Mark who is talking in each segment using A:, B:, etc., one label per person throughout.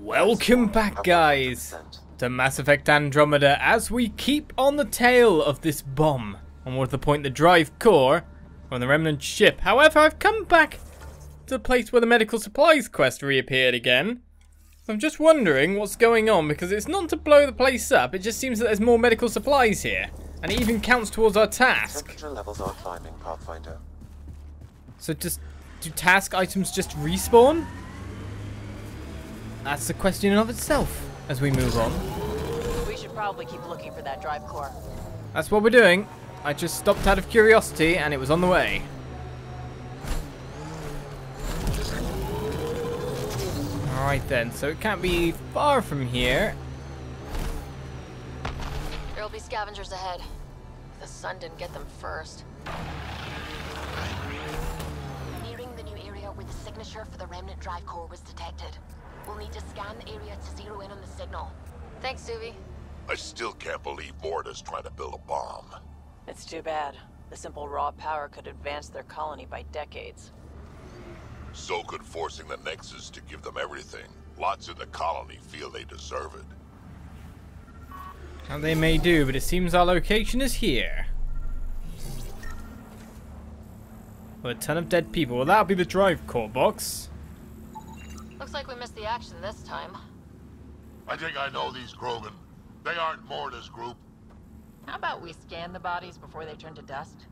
A: Welcome back, guys, to Mass Effect Andromeda as we keep on the tail of this bomb on what the point the drive core on the remnant ship. However, I've come back to the place where the medical supplies quest reappeared again. So I'm just wondering what's going on, because it's not to blow the place up, it just seems that there's more medical supplies here. And it even counts towards our task.
B: Temperature levels are climbing, Pathfinder.
A: So do task items just respawn? That's a question in of itself as we move on.
C: We should probably keep looking for that drive core.
A: That's what we're doing. I just stopped out of curiosity and it was on the way. Alright then, so it can't be far from here.
C: There'll be scavengers ahead. The sun didn't get them first. Nearing the new area where the signature for the remnant drive core was detected. We'll need to scan the area to zero in on the signal. Thanks, Suvi.
D: I still can't believe Morta's trying to build a bomb.
C: It's too bad. The simple raw power could advance their colony by decades.
D: So could forcing the Nexus to give them everything. Lots in the colony feel they deserve it.
A: And they may do, but it seems our location is here. With a ton of dead people. Well, that'll be the drive core box.
C: Looks like we missed the action this time.
D: I think I know these Krogan. They aren't Morta's group.
C: How about we scan the bodies before they turn to dust?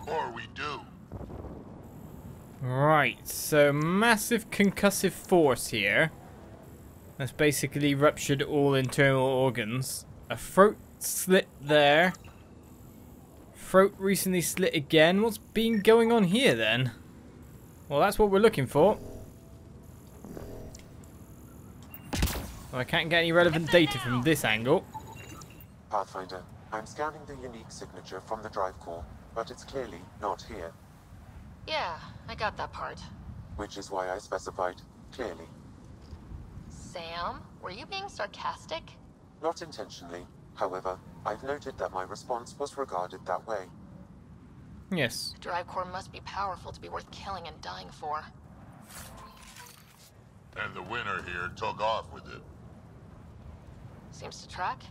D: Or we do.
A: Right, so massive concussive force here. That's basically ruptured all internal organs. A throat slit there. Throat recently slit again. What's been going on here then? Well, that's what we're looking for. Well, I can't get any relevant data from this angle.
B: Pathfinder, I'm scanning the unique signature from the drive core, but it's clearly not here.
C: Yeah, I got that part.
B: Which is why I specified clearly.
C: Sam, were you being sarcastic?
B: Not intentionally. However, I've noted that my response was regarded that way.
A: Yes.
C: The drive core must be powerful to be worth killing and dying for.
D: And the winner here took off with it.
C: Seems to track.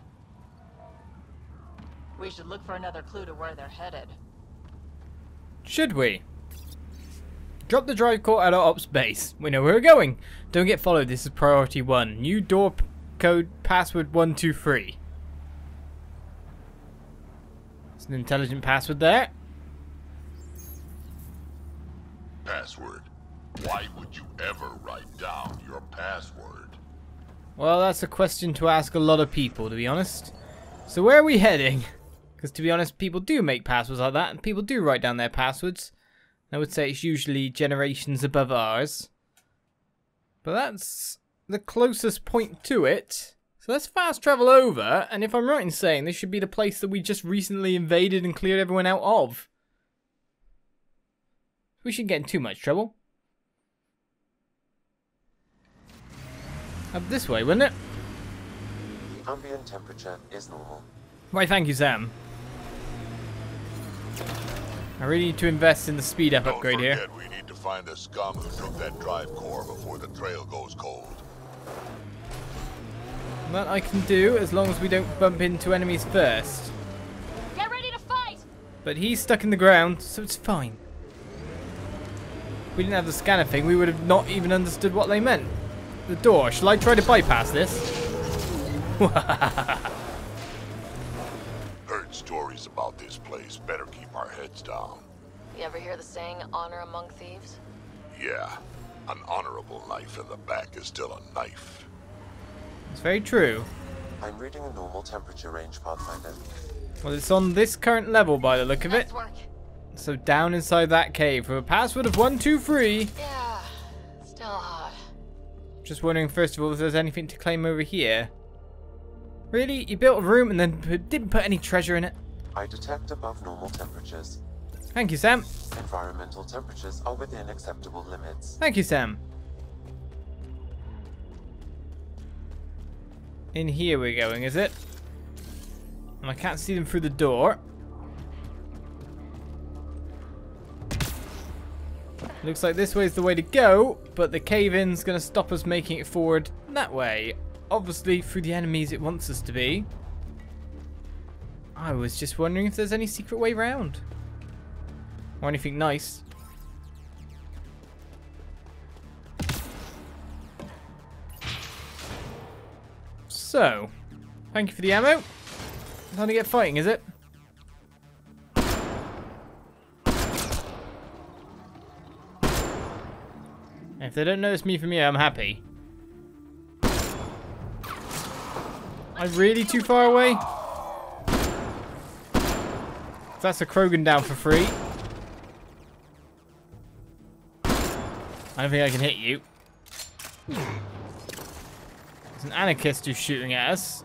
C: We should look for another clue to where they're headed.
A: Should we? Drop the drive core at our ops base. We know where we're going. Don't get followed. This is priority 1. New door code password 123. It's an intelligent password there.
D: Password. Why would you ever write down your password?
A: Well, that's a question to ask a lot of people, to be honest. So where are we heading? Because to be honest, people do make passwords like that, and people do write down their passwords. I would say it's usually generations above ours. But that's the closest point to it. So let's fast travel over, and if I'm right in saying, this should be the place that we just recently invaded and cleared everyone out of. We shouldn't get in too much trouble. Up this way, wouldn't it?
B: The ambient temperature is normal.
A: Right, thank you, Sam. I really need to invest in the speed up upgrade here.
D: Don't forget, we need to find the scum who took that drive core before the trail goes cold.
A: That I can do, as long as we don't bump into enemies first.
C: Get ready to fight!
A: But he's stuck in the ground, so it's fine. If we didn't have the scanner thing, we would have not even understood what they meant. The door. Shall I try to bypass this?
D: Heard stories about this place. Better keep our heads down.
C: You ever hear the saying, honor among thieves?
D: Yeah, an honorable knife in the back is still a knife.
A: It's very true.
B: I'm reading a normal temperature range, Pathfinder.
A: Well, it's on this current level by the look of it.
C: Nice work.
A: So down inside that cave with a password of 123.
C: Yeah, still hot.
A: Just wondering first of all if there's anything to claim over here. Really? You built a room and then didn't put any treasure in it?
B: I detect above normal temperatures.
A: Thank you, Sam.
B: Environmental temperatures are within acceptable limits.
A: Thank you, Sam. In here we're going, is it? And I can't see them through the door. Looks like this way is the way to go, but the cave-in's going to stop us making it forward that way. Obviously, through the enemies it wants us to be. I was just wondering if there's any secret way round. Or anything nice. So, thank you for the ammo. Time to get fighting, is it? If they don't notice me from here, I'm happy. I'm really too far away? That's a Krogan down for free. I don't think I can hit you. There's an anarchist who's shooting at us.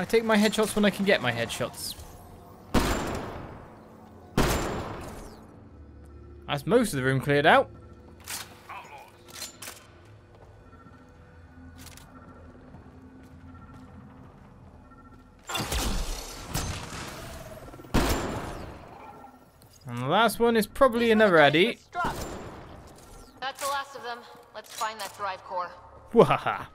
A: I take my headshots when I can get my headshots. That's most of the room cleared out. And the last one is probably another Addy.
C: That's the last of them. Let's find that drive core.
A: Wahaha.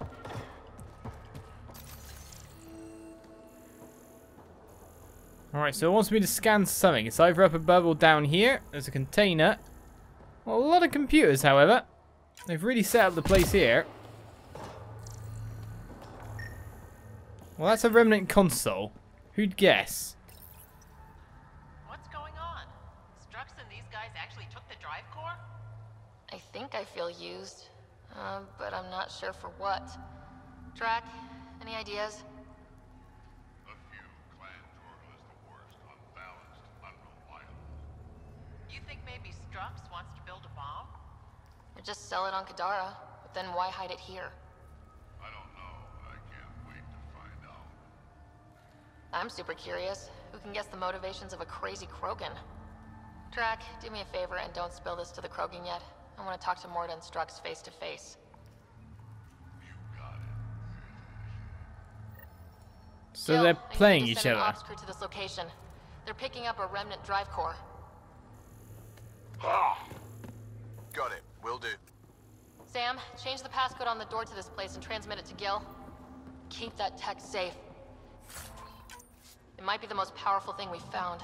A: Alright, so it wants me to scan something. It's either up above or down here. There's a container. Well, a lot of computers, however. They've really set up the place here. Well, that's a remnant console. Who'd guess?
E: What's going on? Strux and these guys actually took the drive core?
C: I think I feel used, but I'm not sure for what. Drac, any ideas?
D: A few. Clan Jorgal is the worst, unbalanced, unreliable.
E: You think maybe Strux wants to build a bomb?
C: Or just sell it on Kadara, but then why hide it here?
D: I don't know. I can't wait to find out.
C: I'm super curious. Who can guess the motivations of a crazy Krogan? Drac, do me a favor and don't spill this to the Krogan yet. I want to talk to Morda and Strux face to face.
D: You got it.
A: So
C: Jill,
A: they're
C: I
A: playing
C: need to
A: each
C: send an
A: other.
C: ops crew to this location. They're picking up a remnant drive core.
F: Got it. Will do.
C: Sam, change the passcode on the door to this place and transmit it to Gil. Keep that tech safe. It might be the most powerful thing we've found.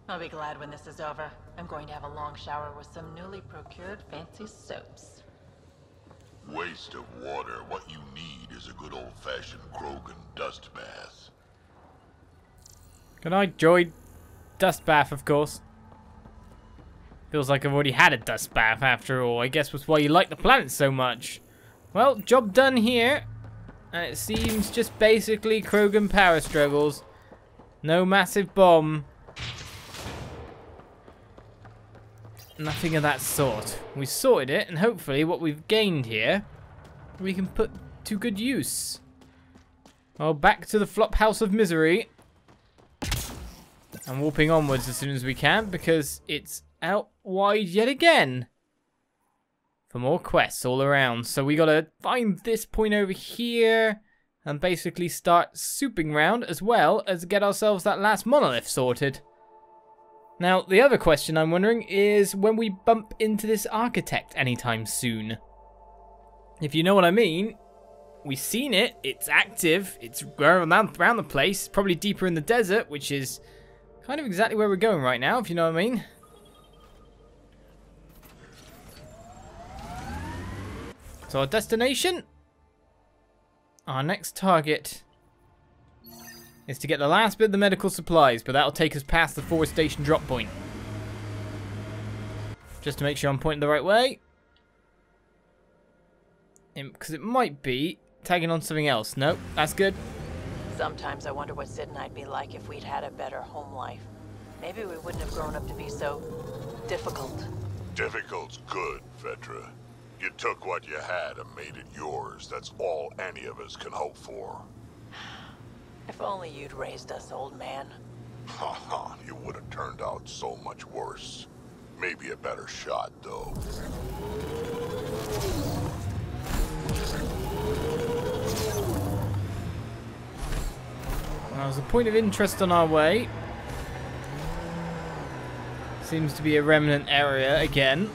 E: I'll be glad when this is over. I'm going to have a long shower with some newly procured fancy soaps.
D: Waste of water. What you need is a good old-fashioned Krogan dust bath.
A: Good night, Joy. Dust bath, of course. Feels like I've already had a dust bath after all. I guess that's why you like the planet so much. Well, job done here. And it seems just basically Krogan power struggles. No massive bomb. Nothing of that sort. We sorted it, and hopefully what we've gained here, we can put to good use. Well, back to the flop house of misery. And warping onwards as soon as we can, because it's out wide yet again. For more quests all around. So we gotta find this point over here, and basically start souping round, as well as get ourselves that last monolith sorted. Now, the other question I'm wondering is when we bump into this architect anytime soon. If you know what I mean, we've seen it, it's active, it's around the place, probably deeper in the desert, which is kind of exactly where we're going right now, if you know what I mean. So our destination, our next target, is to get the last bit of the medical supplies, but that'll take us past the forward station drop point. Just to make sure I'm pointing the right way. Because it might be tagging on something else. Nope, that's good.
E: Sometimes I wonder what Sid and I'd be like if we'd had a better home life. Maybe we wouldn't have grown up to be so difficult.
D: Difficult's good, Vetra. You took what you had and made it yours. That's all any of us can hope for.
E: If only you'd raised us, old man.
D: Haha, you would have turned out so much worse. Maybe a better shot, though.
A: There's a point of interest on our way. Seems to be a remnant area again.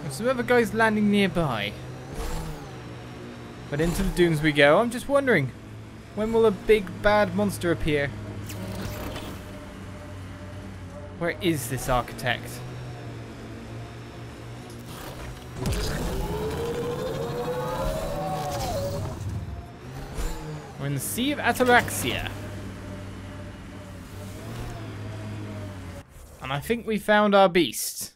A: There's some other guys landing nearby. But into the dunes we go. I'm just wondering, when will a big bad monster appear? Where is this architect? We're in the Sea of Ataraxia. And I think we found our beast.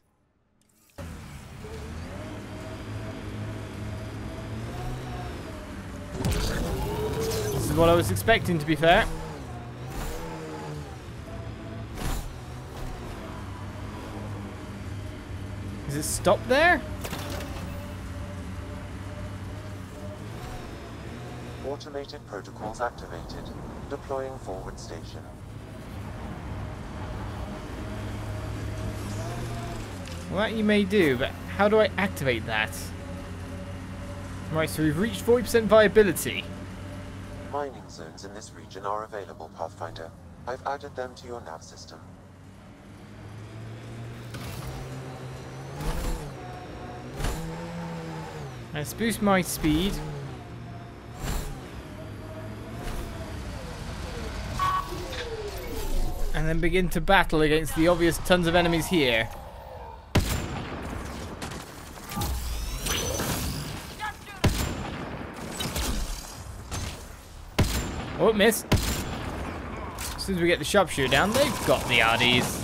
A: This is what I was expecting, to be fair. Is it stopped there?
B: Automated protocols activated. Deploying forward station.
A: Well, that you may do, but how do I activate that? Right, so we've reached 40% viability.
B: Mining zones in this region are available, Pathfinder. I've added them to your nav system.
A: Let's boost my speed. And then begin to battle against the obvious tons of enemies here. Oh, missed. As soon as we get the sharpshooter down, they've got the RDs.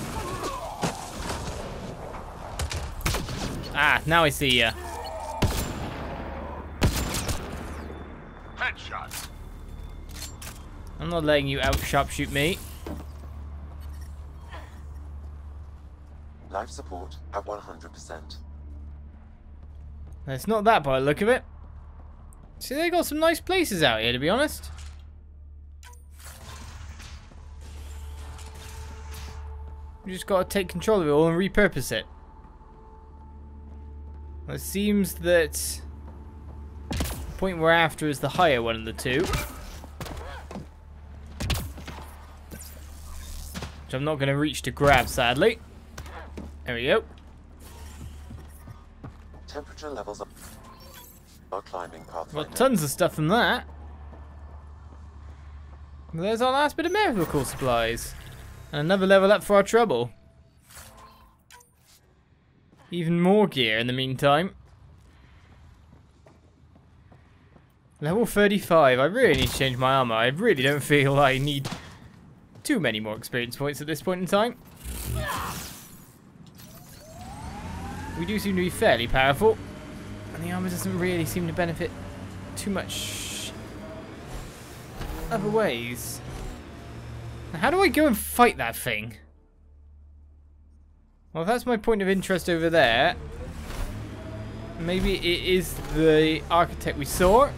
A: Ah, now I see ya.
D: Headshot.
A: I'm not letting you out sharpshoot me.
B: Life support at 100%.
A: It's not that by the look of it. See, they got some nice places out here, to be honest. We just got to take control of it all and repurpose it. Well, it seems that the point we're after is the higher one of the two. Which I'm not going to reach to grab, sadly. There we go.
B: Temperature levels are climbing, Pathfinder.
A: Got tons of stuff from that. Well, there's our last bit of medical supplies. And another level up for our trouble. Even more gear in the meantime. Level 35. I really need to change my armor. I really don't feel I need too many more experience points at this point in time. We do seem to be fairly powerful. And the armor doesn't really seem to benefit too much other ways. Now, how do I go and fight that thing? Well, if that's my point of interest over there, maybe it is the architect we saw.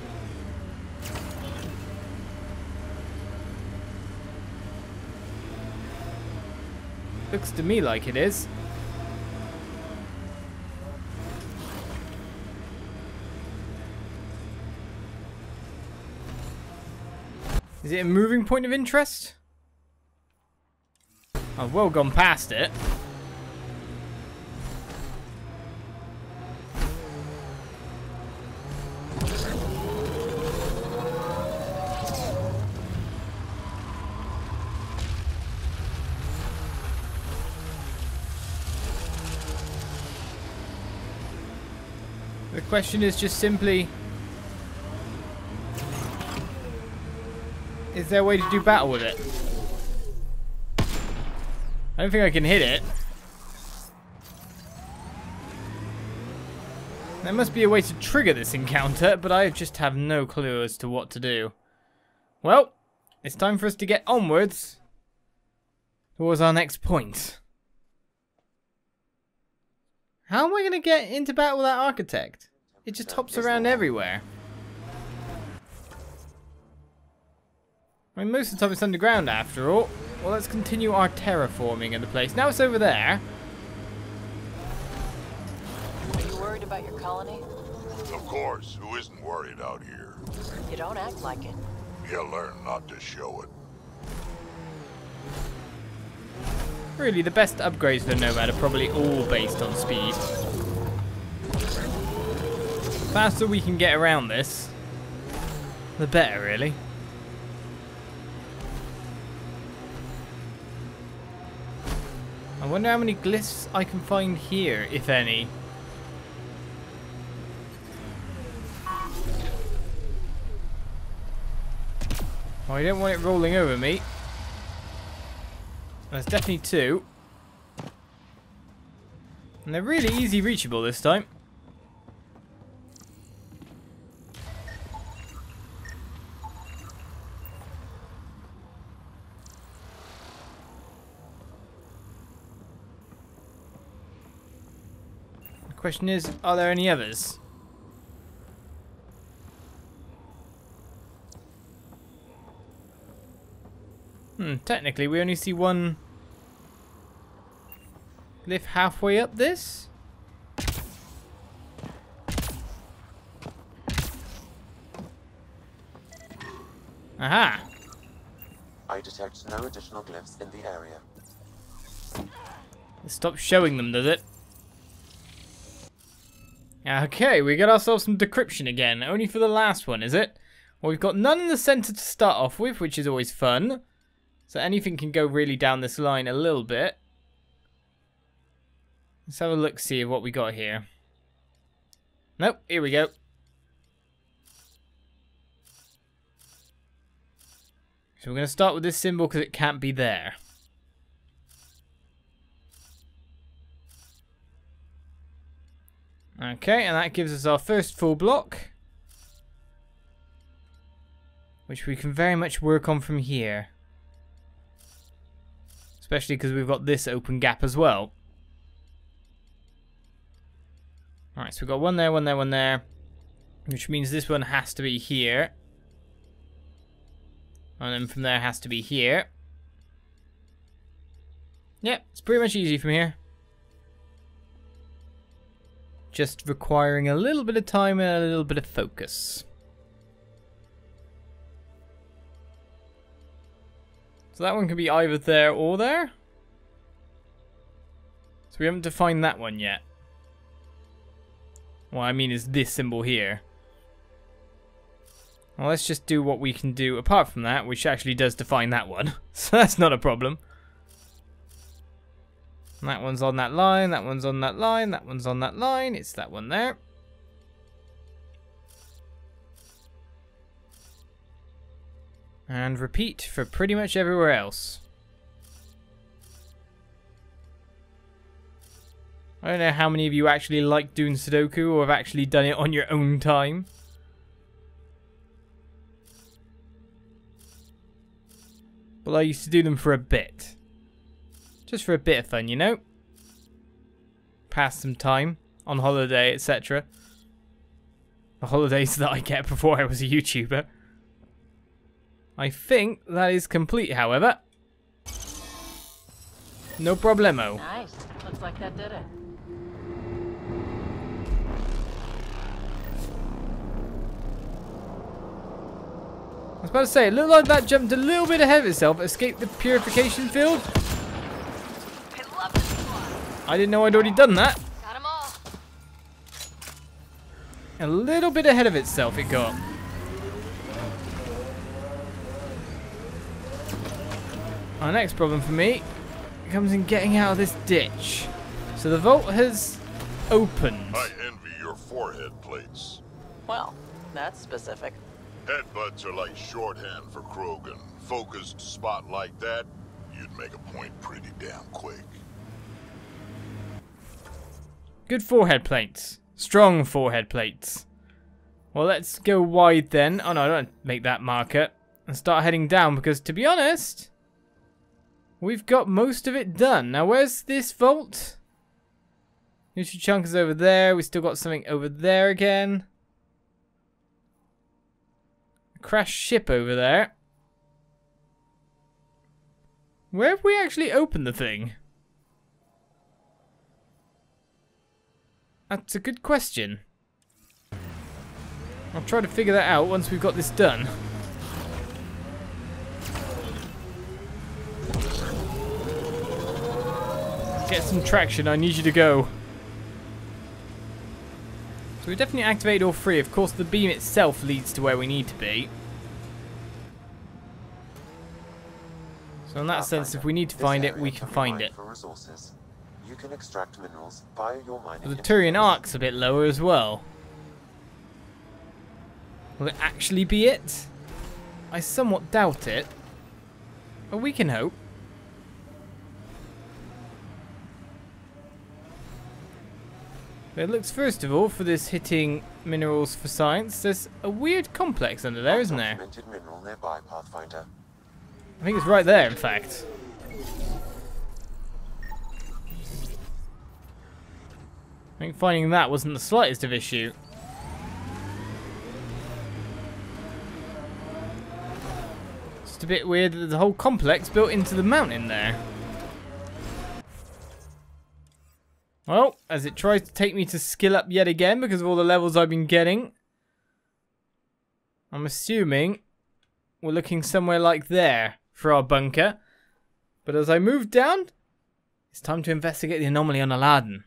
A: Looks to me like it is. Is it a moving point of interest? I've well gone past it. The question is just simply, is there a way to do battle with it? I don't think I can hit it. There must be a way to trigger this encounter, but I just have no clue as to what to do. Well, it's time for us to get onwards towards our next point. How am I going to get into battle with that architect? It just hops around everywhere. I mean, most of the time it's underground after all. Well, let's continue our terraforming in the place. Now it's over there.
E: Are you worried about your colony?
D: Of course, who isn't worried out here?
E: You don't act like it.
D: You learn not to show it.
A: Really, the best upgrades for Nomad are probably all based on speed. The faster we can get around this, the better, really. I wonder how many glyphs I can find here, if any. Oh, I don't want it rolling over me. There's definitely 2. And they're really easy reachable this time. The question is, are there any others? Technically we only see one glyph halfway up this. Aha!
B: I detect no additional glyphs in the area.
A: It stops showing them, does it? Okay, we got ourselves some decryption again. Only for the last one, is it? Well, we've got none in the center to start off with, which is always fun. So anything can go really down this line a little bit. Let's have a look, see what we got here. Nope, here we go. So we're going to start with this symbol because it can't be there. Okay, and that gives us our first full block, which we can very much work on from here. Especially because we've got this open gap as well. Alright, so we've got one there, one there, one there. Which means this one has to be here. And then from there has to be here. Yep, it's pretty much easy from here. Just requiring a little bit of time and a little bit of focus. So that one can be either there or there. So we haven't defined that one yet. What I mean is this symbol here. Well, let's just do what we can do apart from that, which actually does define that one. So that's not a problem. And that one's on that line, that one's on that line, that one's on that line. It's that one there. And repeat for pretty much everywhere else. I don't know how many of you actually like doing Sudoku or have actually done it on your own time. Well, I used to do them for a bit. Just for a bit of fun, you know? Pass some time on holiday, etc. The holidays that I get before I was a YouTuber. I think that is complete, however. No problemo.
E: Nice. Looks like that did it.
A: I was about to say, it looked like that jumped a little bit ahead of itself, escaped the purification field.
C: I love this one.
A: I didn't know I'd already done that.
C: Got 'em all.
A: A little bit ahead of itself it got. Our next problem for me comes in getting out of this ditch. So the vault has opened.
D: I envy your forehead plates.
E: Well, that's specific.
D: Headbutts are like shorthand for Krogan. Focused spot like that, you'd make a point pretty damn quick.
A: Good forehead plates. Strong forehead plates. Well, let's go wide then. Oh no, don't make that marker. And start heading down because, to be honest, we've got most of it done. Now, where's this vault? Nutri chunk is over there. We still got something over there again. Crashed ship over there. Where have we actually opened the thing? That's a good question. I'll try to figure that out once we've got this done. Get some traction, I need you to go. So we definitely activated all three. Of course, the beam itself leads to where we need to be. So in that sense, if we need to find it, we can find it.
B: For resources. You can extract minerals via your mining.
A: But the Turian arc's a bit lower as well. Will it actually be it? I somewhat doubt it. But we can hope. But it looks, first of all, for this hitting minerals for science, there's a weird complex under there, isn't there?
B: Undocumented mineral nearby, Pathfinder.
A: I think it's right there, in fact. I think finding that wasn't the slightest of issue. Just a bit weird that there's a whole complex built into the mountain there. Well, as it tries to take me to skill up yet again because of all the levels I've been getting, I'm assuming we're looking somewhere like there for our bunker. But as I move down, it's time to investigate the anomaly on Elaaden.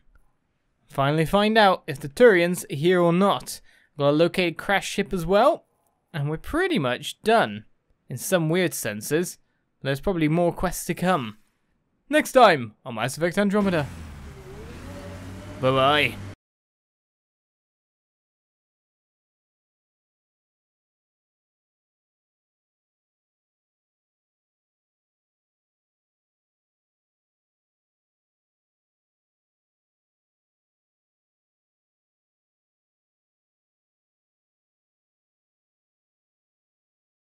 A: Finally find out if the Turians are here or not. We've got a located crash ship as well, and we're pretty much done. In some weird senses, there's probably more quests to come. Next time on Mass Effect Andromeda. Bye-bye.